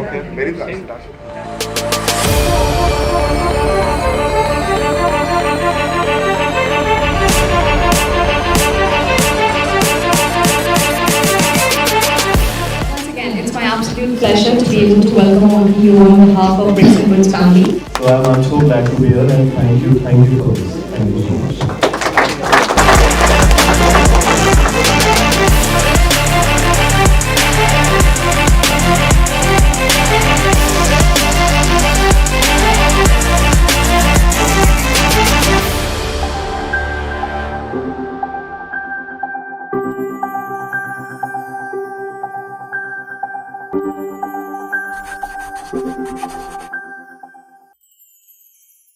Okay, very fast. Once again, it's my absolute pleasure to be able to welcome you on behalf of Bricks and Woods family. So I'm so glad to be here and thank you for this. Thank you so much.